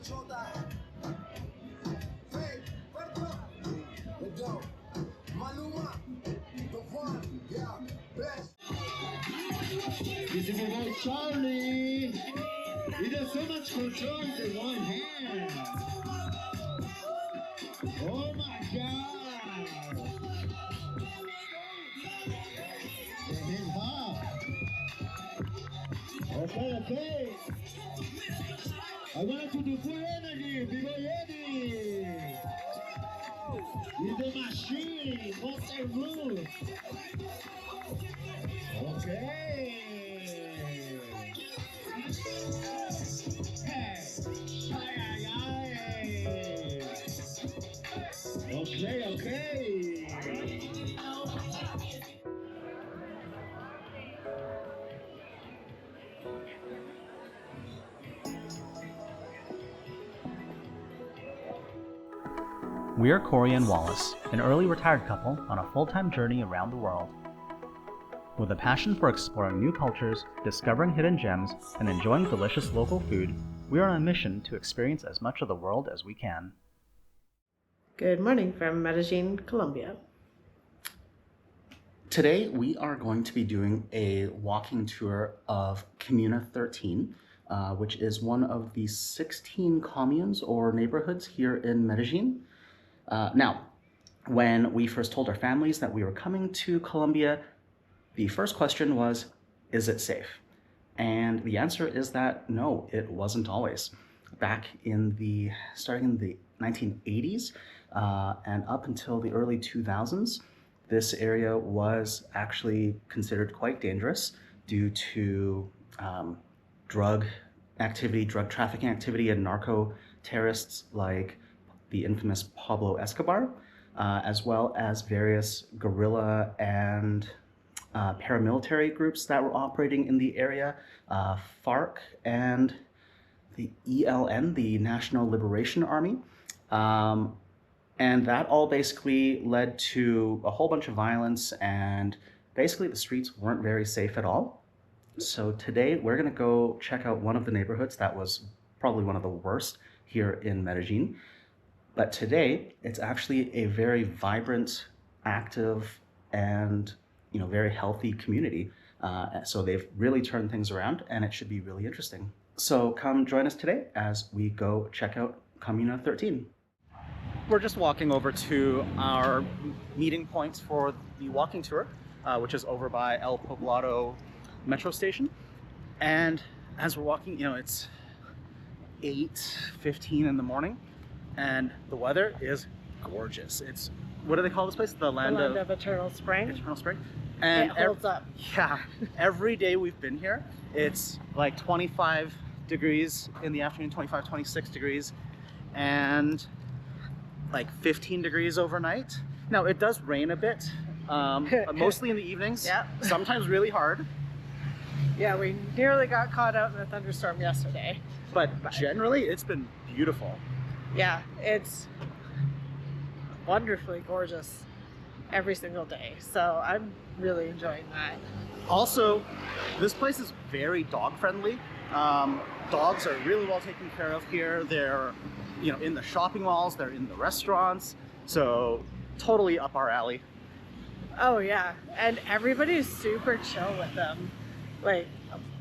This is about Charlie. He does so much control in one hand. Oh my God. The hand hop. Okay. I want you to full energy. Be ready. With the machine. Monster move. Okay. Okay. We are Cory and Wallace, an early retired couple on a full-time journey around the world. With a passion for exploring new cultures, discovering hidden gems, and enjoying delicious local food, we are on a mission to experience as much of the world as we can. Good morning from Medellín, Colombia. Today we are going to be doing a walking tour of Comuna 13, which is one of the 16 communes or neighborhoods here in Medellín. Now, when we first told our families that we were coming to Colombia, the first question was, is it safe? And the answer is that no, it wasn't always. Back in starting in the 1980s and up until the early 2000s, this area was actually considered quite dangerous due to drug trafficking activity, and narco terrorists like the infamous Pablo Escobar, as well as various guerrilla and paramilitary groups that were operating in the area, FARC and the ELN, the National Liberation Army. And that all basically led to a whole bunch of violence, and basically the streets weren't very safe at all. So today we're gonna go check out one of the neighborhoods that was probably one of the worst here in Medellín. But today it's actually a very vibrant, active, and very healthy community. So they've really turned things around, and it should be really interesting. So come join us today as we go check out Comuna 13. We're just walking over to our meeting point for the walking tour, which is over by El Poblado metro station. And as we're walking, it's 8:15 in the morning, and the weather is gorgeous. It's, what do they call this place? The land of Eternal Spring. Eternal Spring. And it holds up. Yeah, every day we've been here, it's like 25 degrees in the afternoon, 25, 26 degrees, and like 15 degrees overnight. Now it does rain a bit, mostly in the evenings, Yeah. Sometimes really hard. Yeah, we nearly got caught out in a thunderstorm yesterday. But generally it's been beautiful. Yeah, it's wonderfully gorgeous every single day. So I'm really enjoying that. Also, this place is very dog friendly. Dogs are really well taken care of here. They're in the shopping malls, they're in the restaurants, so totally up our alley. Oh yeah, and everybody's super chill with them. Like,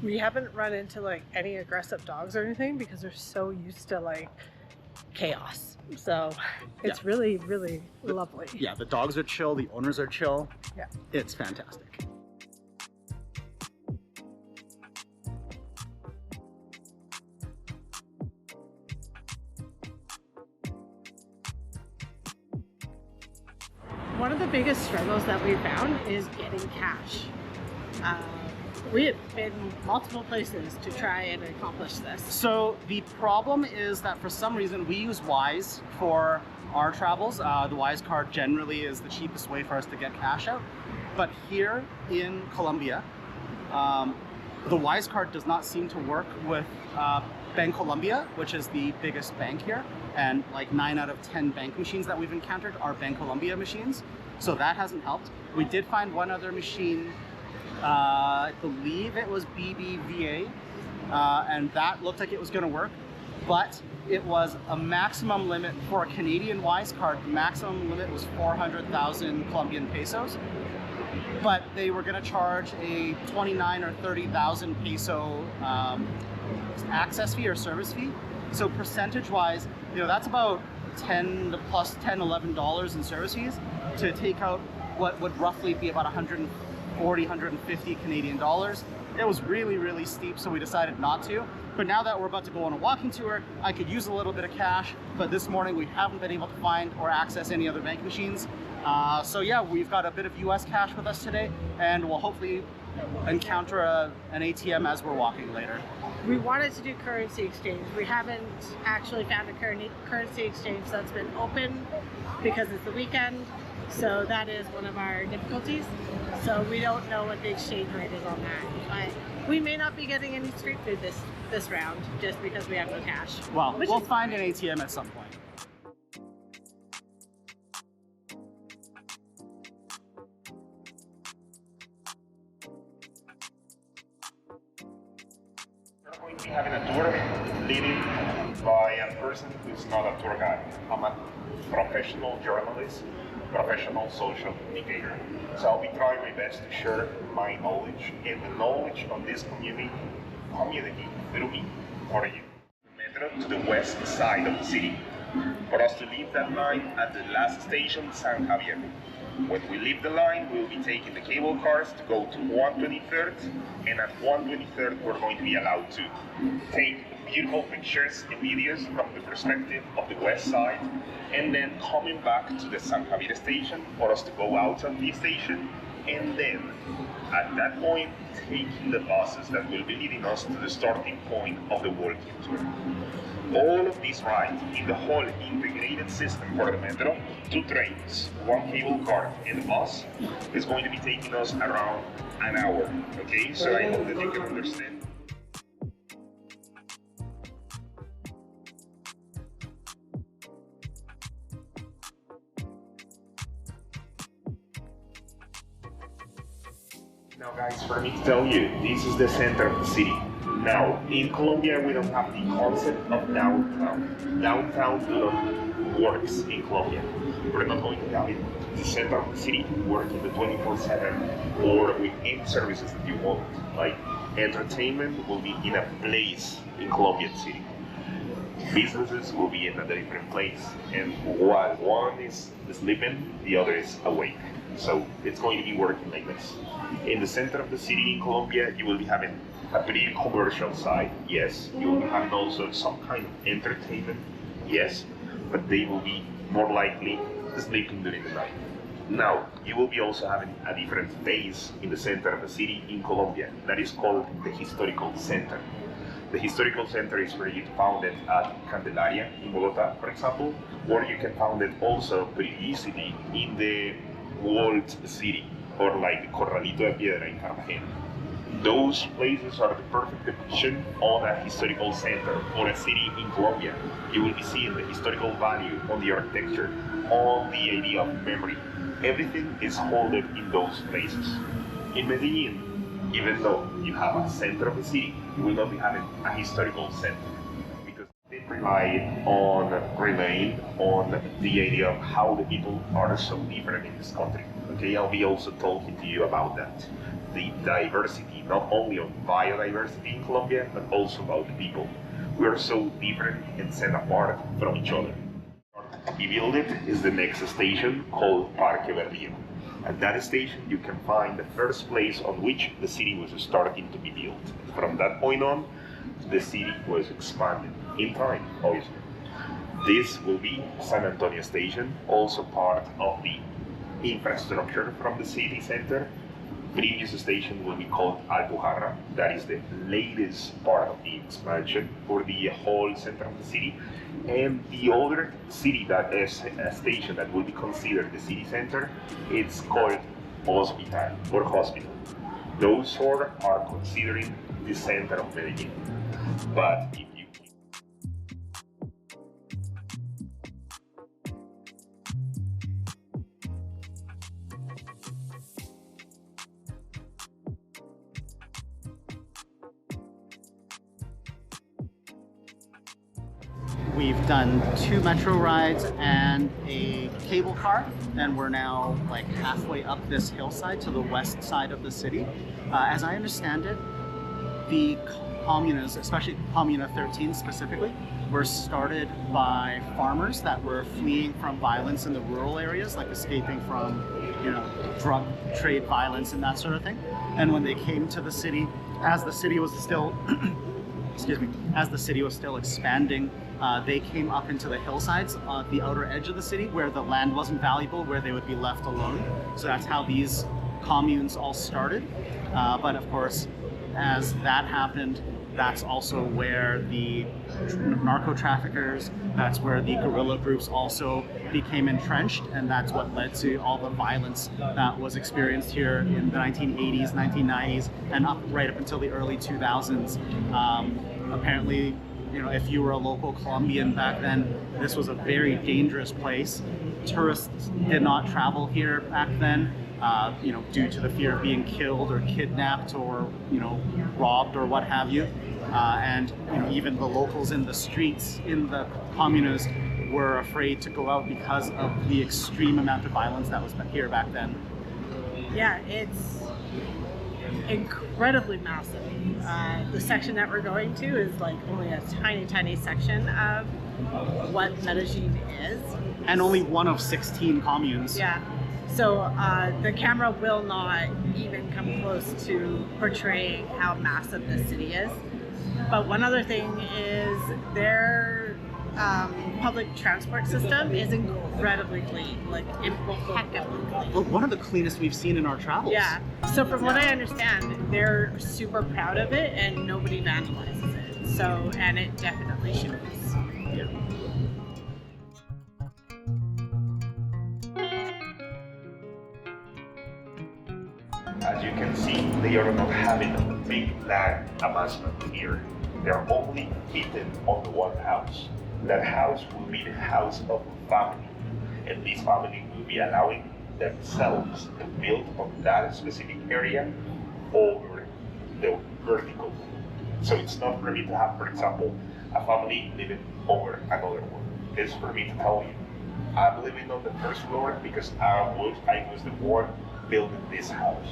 we haven't run into like any aggressive dogs or anything because they're so used to like chaos. So it's really, really lovely. Yeah, the dogs are chill, the owners are chill. Yeah. It's fantastic. One of the biggest struggles that we found is getting cash. We have been multiple places to try and accomplish this. So the problem is that for some reason we use Wise for our travels. The Wise card generally is the cheapest way for us to get cash out. But here in Colombia, the Wise card does not seem to work with Bancolombia, which is the biggest bank here. And like 9 out of 10 bank machines that we've encountered are Bancolombia machines. So that hasn't helped. We did find one other machine, I believe it was BBVA, and that looked like it was going to work. but it was a maximum limit for a Canadian Wise card. The maximum limit was 400,000 Colombian pesos, but they were going to charge a 29 or 30,000 peso access fee or service fee. So percentage-wise, you know, that's about 10 to plus 10, $11 in service fees to take out what would roughly be about 140, 150 Canadian dollars. It was really, really steep, so we decided not to. But now that we're about to go on a walking tour, I could use a little bit of cash, but this morning we haven't been able to find or access any other bank machines. So yeah, we've got a bit of US cash with us today, and we'll hopefully encounter an ATM as we're walking later. We wanted to do currency exchange. We haven't actually found a currency exchange that's been open because it's the weekend. So that is one of our difficulties. So we don't know what the exchange rate is on that. But we may not be getting any street food this round just because we have no cash. Well, we'll find an ATM at some point. We're going to be having a tour leading by a person who's not a tour guide. I'm a professional journalist, professional social communicator. So I'll be trying my best to share my knowledge and the knowledge of this community through me for you. Metro to the west side of the city for us to leave that line at the last station, San Javier. When we leave the line, we'll be taking the cable cars to go to 123rd, and at 123rd, we're going to be allowed to take beautiful pictures and videos from the perspective of the west side, and then coming back to the San Javier station for us to go out of the station, and then at that point, taking the buses that will be leading us to the starting point of the walking tour. All of these rides in the whole integrated system for the metro, 2 trains, 1 cable car, and a bus, is going to be taking us around an hour. Okay, so I hope that you can understand. Now guys, for me to tell you, this is the center of the city. Now, in Colombia, we don't have the concept of downtown. Downtown works in Colombia. We're not going to have it. The center of the city working the 24/7 or with any services that you want. Like entertainment will be in a place in Colombian city. Businesses will be in a different place. And while one is sleeping, the other is awake. So it's going to be working like this. In the center of the city in Colombia, you will be having a pretty commercial side, yes. You will be having also some kind of entertainment, yes. But they will be more likely sleeping during the night. Now, you will be also having a different phase in the center of the city in Colombia. That is called the historical center. The historical center is where you found it at Candelaria in Bogota, for example, or you can find it also pretty easily in the walled city, or like the Corralito de Piedra in Cartagena. Those places are the perfect depiction of a historical center or a city in Colombia. You will be seeing the historical value on the architecture, on the idea of memory. Everything is held in those places. In Medellín, even though you have a center of the city, you will not be having a historical center because they rely on relaying on the idea of how the people are so different in this country. Okay, I'll be also talking to you about that. The diversity, not only of biodiversity in Colombia, but also about the people. We are so different and set apart from each other. To be built is the next station called Parque Verdillo. At that station, you can find the first place on which the city was starting to be built. From that point on, the city was expanded in time, obviously. This will be San Antonio Station, also part of the infrastructure from the city center. Previous station will be called Alpujarra. That is the latest part of the expansion for the whole center of the city. And the other city that is a station that will be considered the city center, it's called Hospital or Hospital. Those four are considering the center of Medellín. But if you We've done 2 metro rides and a cable car, and we're now like halfway up this hillside to the west side of the city. As I understand it, the comunas, especially Comuna 13 specifically, were started by farmers that were fleeing from violence in the rural areas, like escaping from, you know, drug trade violence and that sort of thing. And when they came to the city, as the city was still, excuse me, as the city was still expanding, they came up into the hillsides on the outer edge of the city where the land wasn't valuable, where they would be left alone. So that's how these communes all started. But of course, as that happened, that's also where the narco traffickers, that's where the guerrilla groups also became entrenched, and that's what led to all the violence that was experienced here in the 1980s, 1990s, and right up until the early 2000s. Apparently, you know, if you were a local Colombian back then, this was a very dangerous place. Tourists did not travel here back then. You know, due to the fear of being killed or kidnapped or, you know, robbed or what have you. And, you know, even the locals in the streets in the comunas were afraid to go out because of the extreme amount of violence that was here back then. Yeah, it's incredibly massive. The section that we're going to is like only a tiny section of what Medellín is. And only one of 16 communes. Yeah. So the camera will not even come close to portraying how massive this city is. But one other thing is their public transport system is incredibly clean, like impeccably clean. Well, one of the cleanest we've seen in our travels. Yeah. So from what I understand, they're super proud of it and nobody vandalizes it. So, and it definitely shows. Yeah. As you can see, they are not having a big land amassment here. They are only fitting on the one house. That house will be the house of a family, and this family will be allowing themselves to build on that specific area over the vertical. So it's not for me to have, for example, a family living over another one. It's for me to tell you, I'm living on the first floor because I was the one building this house.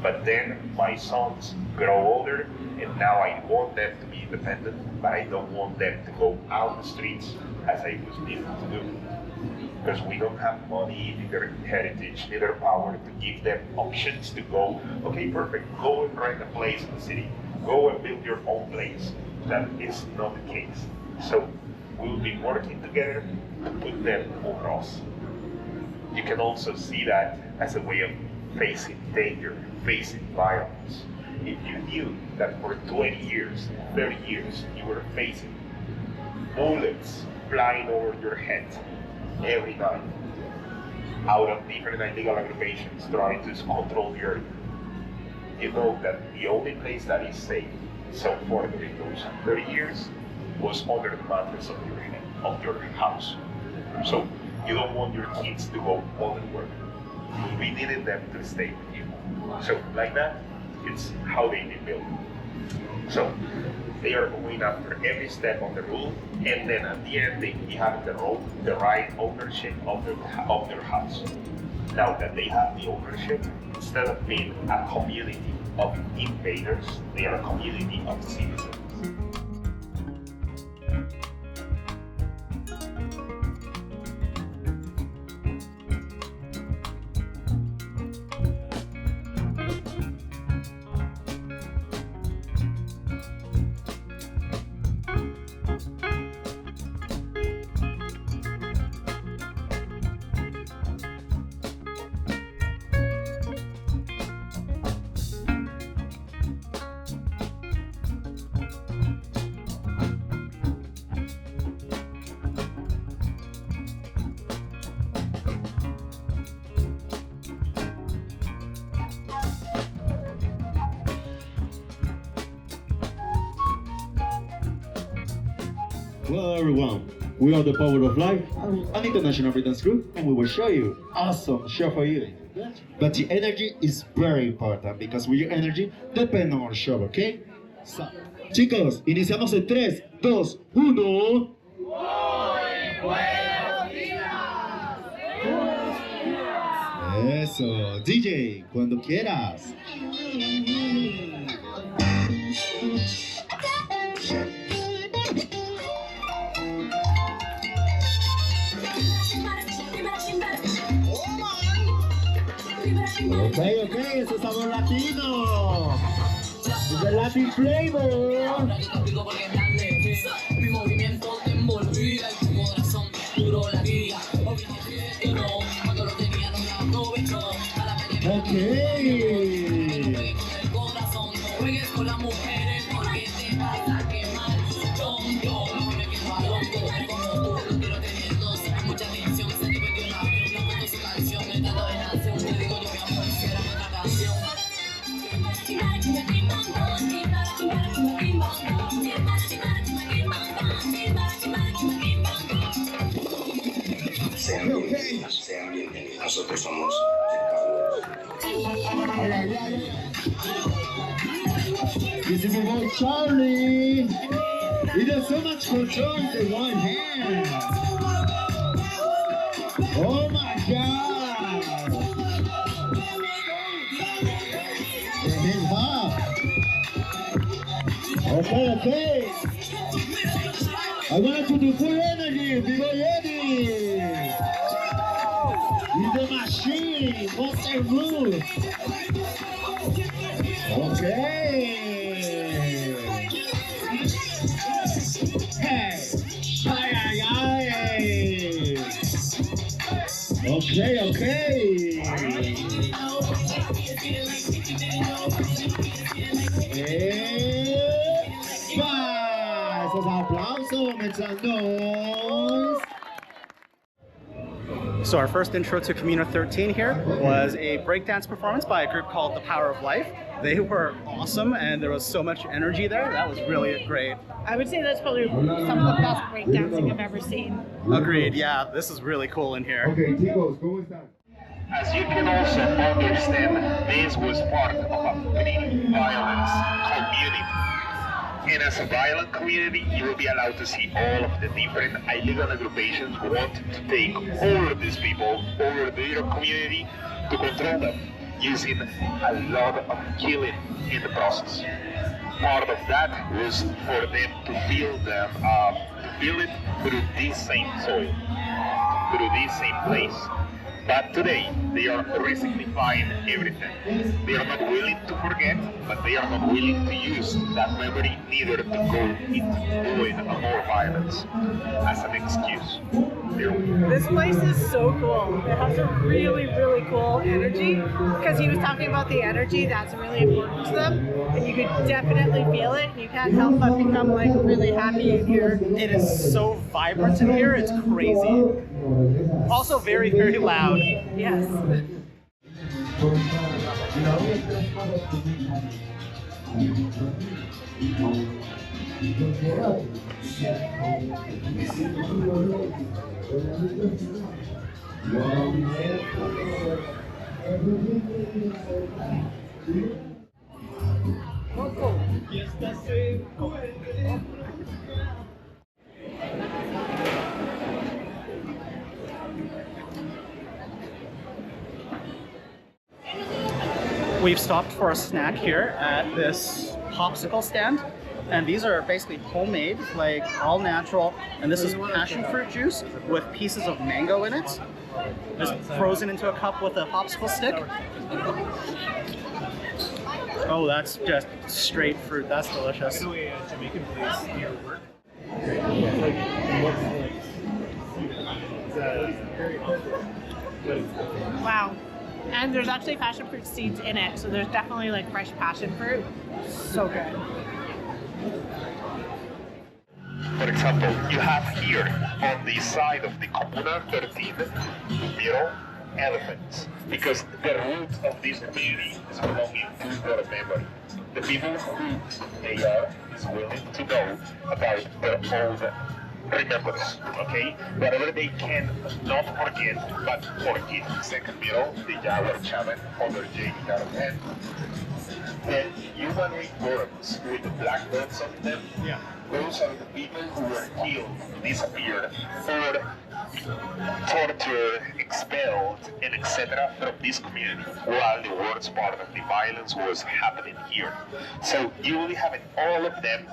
But then my sons grow older, and now I want them to be independent, but I don't want them to go out the streets as I was needed to do. Because we don't have money, neither heritage, neither power to give them options to go, okay, perfect, go and rent a place in the city, go and build your own place. That is not the case. So we'll be working together to put them over us. You can also see that as a way of facing danger, facing violence. If you knew that for 20 years, 30 years, you were facing bullets flying over your head every night out of different illegal aggravations trying to control the earth, you know that the only place that is safe so far during those 30 years was under the mattress of your house. So you don't want your kids to go underworld. We needed them to stay with you. So like that, it's how they did build. So they are going after every step of the rule, and then at the end they have the right ownership of their house. Now that they have the ownership, instead of being a community of invaders, they are a community of citizens. Well, everyone, we are the Power of Life, an international breakdance group, and we will show you awesome show for you. But the energy is very important because with your energy depend on our show, okay? So, chicos, iniciamos en 3, 2, 1. Eso, DJ, cuando quieras. Ok, eso es sabor latino. Es el Latin flavor. Mi movimiento te envolvía y tu corazón duro latía. Cuando lo tenía no me aprovechó. Ok. Con el corazón, no juegues con las mujeres porque te vas a quemar. Yo no me quedo a loco como tú, quiero teniendo sin mucha tensión. Se te perdió la vida, no con su canción. El dato de nación, te digo yo mi amor, será otra canción. Sean bienvenidos. Nosotros somos This is about Charlie. He does so much control in one hand. Oh my God. The hip hop. Okay. I want to do full energy. People ready. With the machine. Monster Blue. Okay. Hey. Ay. Okay. Esos aplausos, mensanos. So our first intro to Comuna 13 here was a breakdance performance by a group called The Power of Life. They were awesome and there was so much energy there. That was really great. I would say that's probably some of the best breakdancing I've ever seen. Agreed, yeah, this is really cool in here. Okay, chicos, ¿cómo están? As you can also understand, this was part of a pretty violent community. And as a violent community, you will be allowed to see all of the different illegal agrupations who want to take all of these people over their community to control them, using a lot of killing in the process. Part of that was for them to feel it through this same soil, through this same place. But today, they are resignifiing everything. They are not willing to forget, but they are not willing to use that memory neither to go into doing more violence as an excuse. This place is so cool. It has a really, really cool energy because he was talking about the energy that's really important to them, and you could definitely feel it. You can't help but become like really happy in here. It is so vibrant in here, it's crazy. Also very, very loud. Yes. We've stopped for a snack here at this popsicle stand, and these are basically homemade, like all natural, and this is passion fruit juice with pieces of mango in it, just frozen into a cup with a popsicle stick. Oh, that's just straight fruit, that's delicious. Wow. And there's actually passion fruit seeds in it, so there's definitely like fresh passion fruit. So good. For example, you have here on the side of the Comuna 13 mural elephants, because the roots of this community is belonging to their memory. The people who they are is willing to know about their own remembrance, okay? Whatever they can not forget, but forgive. Second mural, the Jaguar Chaman, under J. Carmen. The human ring worms with the black dots on them, those are the people who were killed, disappeared, or tortured, expelled, and etc. from this community while the worst part of the violence was happening here. So you will be having all of them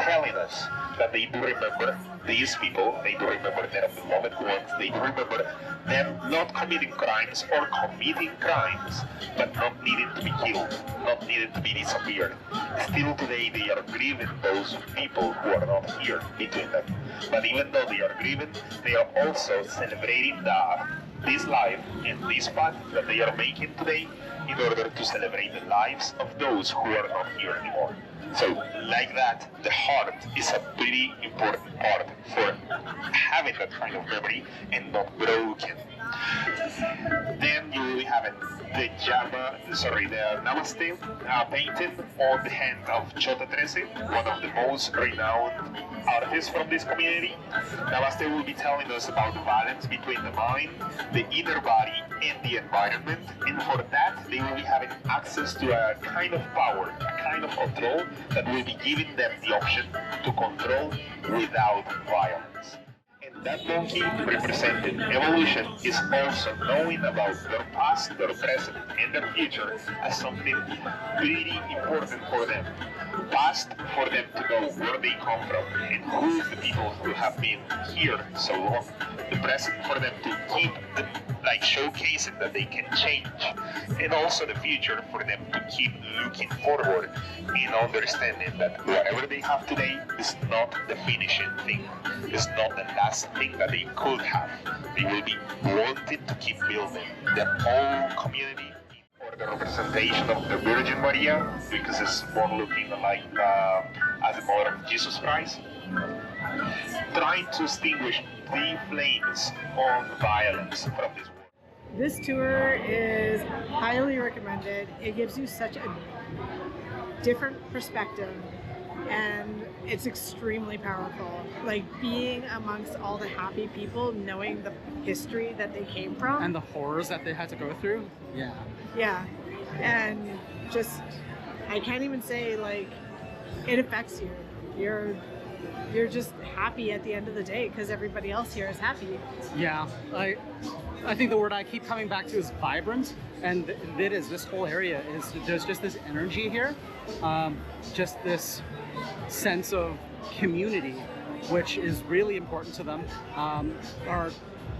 telling us that they do remember these people, they do remember their beloved ones, they do remember them not committing crimes or committing crimes, but not needing to be killed, not needing to be disappeared. Still today they are grieving those people who are not here between them. But even though they are grieving, they are also celebrating this life and this path that they are making today in order to celebrate the lives of those who are not here anymore. So, like that, the heart is a pretty important part for having that kind of memory and not broken. Then you will have the Namaste painting on the hand of Chota 13, one of the most renowned artists from this community. Namaste will be telling us about the balance between the mind, the inner body, and the environment. And for that, they will be having access to a kind of power, a kind of control that will be giving them the option to control without violence. That monkey representing evolution is also knowing about their past, their present, and their future as something pretty important for them. Past, for them to know where they come from and who the people who have been here so long. The present, for them to keep showcasing that they can change. And also the future, for them to keep looking forward and understanding that whatever they have today is not the finishing thing. It's not the last thing that they could have. They will be wanting to keep building their own community or the representation of the Virgin Maria, because it's more looking like as a mother of Jesus Christ. Trying to extinguish the flames of violence from this world. This tour is highly recommended. It gives you such a different perspective and it's extremely powerful. Like being amongst all the happy people, knowing the history that they came from. And the horrors that they had to go through. Yeah. Yeah. And just, I can't even say like, it affects you. You're just happy at the end of the day because everybody else here is happy. Yeah, I think the word I keep coming back to is vibrant, and it is. This whole area is, there's just this energy here, just this sense of community, which is really important to them.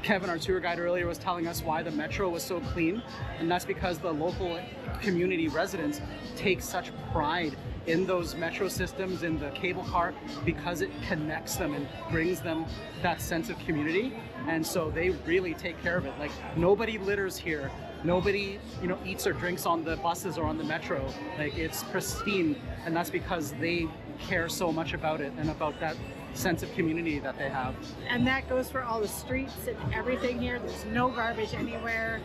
Kevin, our tour guide earlier, was telling us why the metro was so clean, and that's because the local community residents take such pride in those metro systems, in the cable car, because it connects them and brings them that sense of community. And so they really take care of it. Like nobody litters here. Nobody, eats or drinks on the buses or on the metro. Like it's pristine, and that's because they care so much about it and about that sense of community that they have. And that goes for all the streets and everything here. There's no garbage anywhere.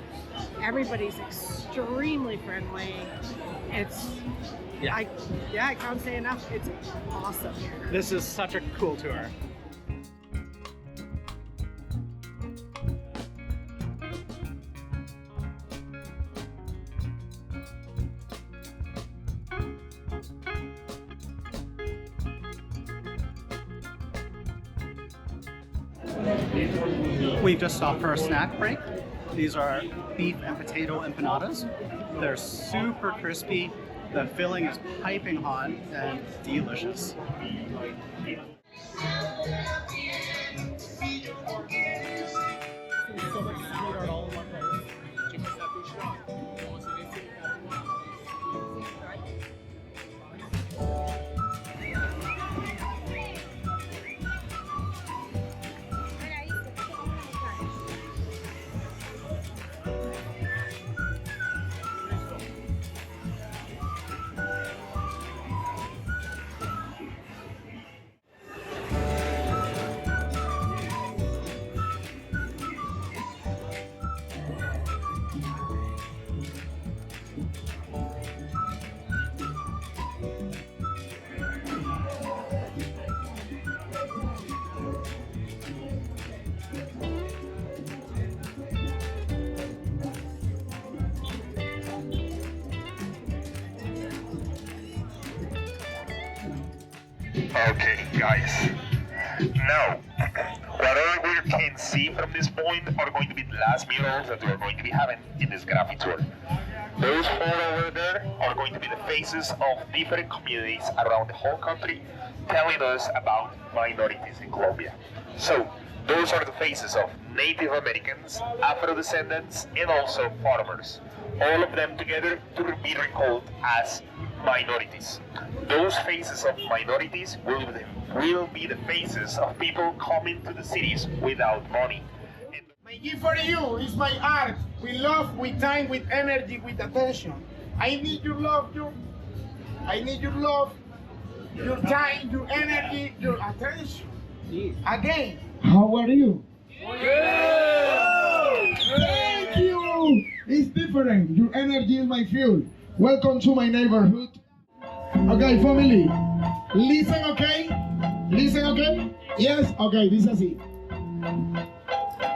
Everybody's extremely friendly. I can't say enough. It's awesome here. This is such a cool tour. We've just stopped for a snack break. These are beef and potato empanadas. They're super crispy. The filling is piping hot and delicious. guys. Now, whatever we can see from this point are going to be the last murals that we are going to be having in this graffiti tour. Those four over there are going to be the faces of different communities around the whole country, telling us about minorities in Colombia. So, those are the faces of Native Americans, Afro-descendants, and also farmers. All of them together to be recalled as minorities. Those faces of minorities will be the faces of people coming to the cities without money. My gift for you is my art. With love, with time, with energy, with attention. I need your love, I need your love, your time, your energy, your attention. Again, how are you? Thank you! It's different. Your energy is my fuel. Welcome to my neighborhood. Okay, family. Listen, okay? Listen, okay? Yes? Okay, this is it.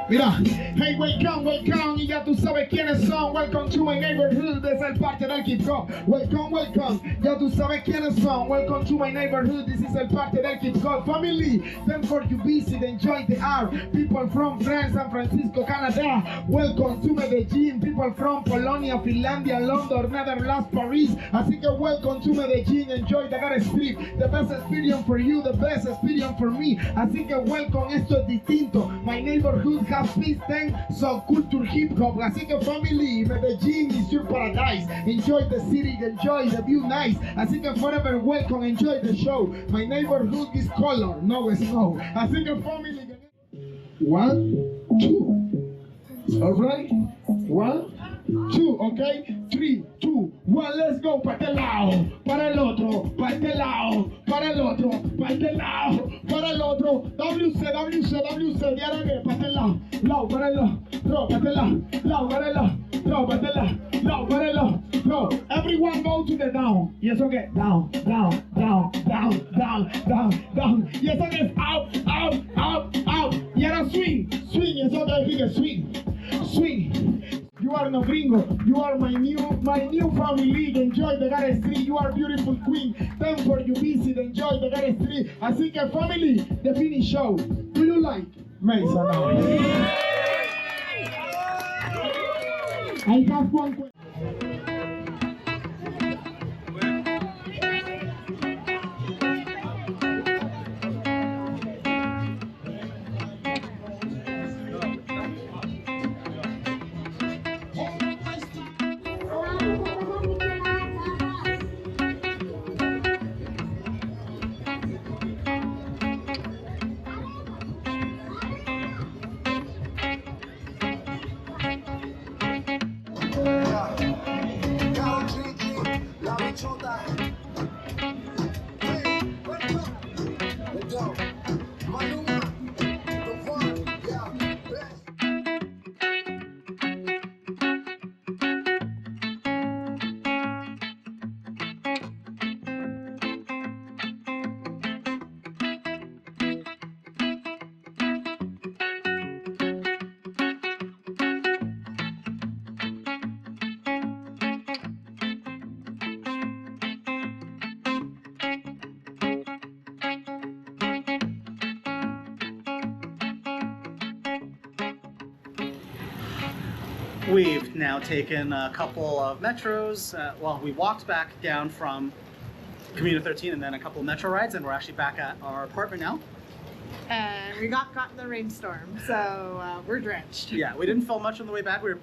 Mira, hey, welcome, welcome, y ya tú sabes quiénes son. Welcome to my neighborhood, es el parte del hip hop. Welcome, welcome, ya tú sabes quiénes son. Welcome to my neighborhood, this is el parte del hip hop. Family, thanks for you visit, enjoy the art. People from France, San Francisco, Canada. Welcome to Medellín, people from Polonia, Finlandia, London, Netherlands, Paris. Así que welcome to Medellín, enjoy the God Street. The best experience for you, the best experience for me. Así que welcome, esto es distinto. My neighborhood has peace, thanks, subculture hip hop. Así que family, Medellín is your paradise. Enjoy the city, enjoy the view nice. Así que forever welcome, enjoy the show. My neighborhood is color, no snow. Así que family. 1, 2. Alright? 1, 2, okay? 3, 2, 1, let's go. Para este lado, para el otro, para este lado, para el otro, para este lado, para el otro. WC, WC, WC, ya lo que, para este lado, para el lado, para este lado, para el lado, para este lado, para el lado. Everyone go to the down. Yes, okay. Down, down, down, down, down, down, down. Yes, okay. Out, out, out, out. Y ahora swing, swing. Yes, okay. He can swing, swing. You are no gringo, you are my new family. Enjoy the God Street, you are beautiful queen. Thanks for you visit, enjoy the God Street. Así que family, the finish show. Do you like Mesa now? I have one question. We've now taken a couple of metros. Well, we walked back down from Comuna 13 and then a couple of metro rides, and we're actually back at our apartment now. And we got caught in the rainstorm, so we're drenched. Yeah, we didn't film much on the way back. We were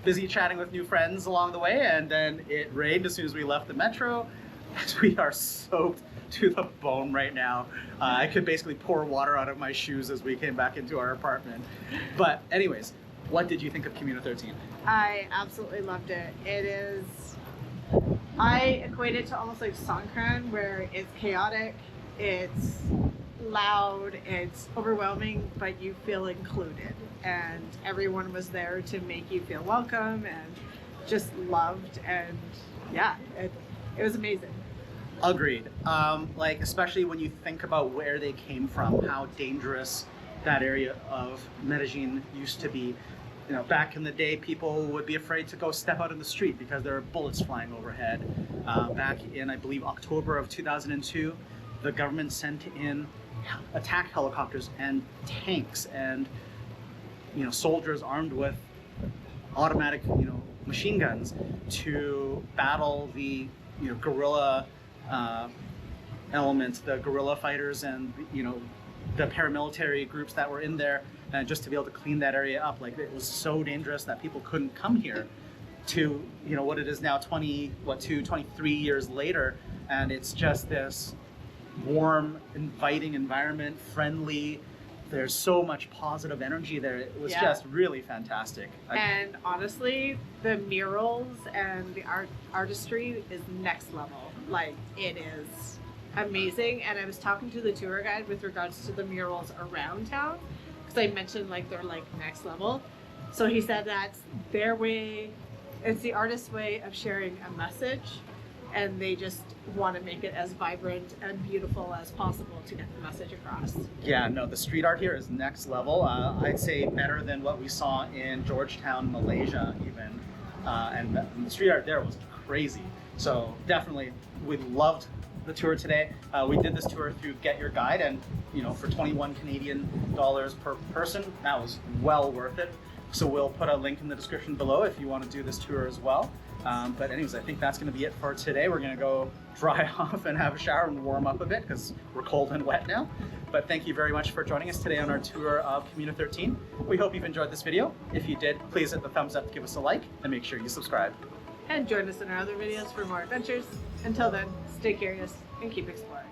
busy chatting with new friends along the way, and then it rained as soon as we left the metro. We are soaked to the bone right now. I could basically pour water out of my shoes as we came back into our apartment. But anyways, what did you think of Comuna 13? I absolutely loved it. I equate it to almost like Songkran, where it's chaotic, it's loud, it's overwhelming, but you feel included. And everyone was there to make you feel welcome and just loved. And yeah, it was amazing. Agreed. Like, especially when you think about where they came from, how dangerous that area of Medellín used to be. You know, back in the day, people would be afraid to go step out in the street because there were bullets flying overhead. Back in, I believe, October of 2002, the government sent in attack helicopters and tanks and soldiers armed with automatic machine guns to battle the guerrilla elements, the guerrilla fighters, and the paramilitary groups that were in there, and just to be able to clean that area up. Like, it was so dangerous that people couldn't come here to what it is now 23 years later, and it's just this warm, inviting environment, friendly. There's so much positive energy there. It was just really fantastic. And honestly, the murals and the artistry is next level. Like, it is amazing. And I was talking to the tour guide with regards to the murals around town, because I mentioned like they're like next level. So he said that's their way, it's the artist's way of sharing a message, and they just want to make it as vibrant and beautiful as possible to get the message across. Yeah, no, the street art here is next level. I'd say better than what we saw in Georgetown, Malaysia, even. And the street art there was crazy. So definitely, we loved the tour today. We did this tour through Get Your Guide, and for 21 Canadian dollars per person, that was well worth it. So we'll put a link in the description below if you want to do this tour as well. But anyways, I think that's going to be it for today. We're going to go dry off and have a shower and warm up a bit because we're cold and wet now. But thank you very much for joining us today on our tour of Comuna 13. We hope you've enjoyed this video. If you did, please hit the thumbs up, give us a like, and make sure you subscribe. And join us in our other videos for more adventures. Until then, stay curious and keep exploring.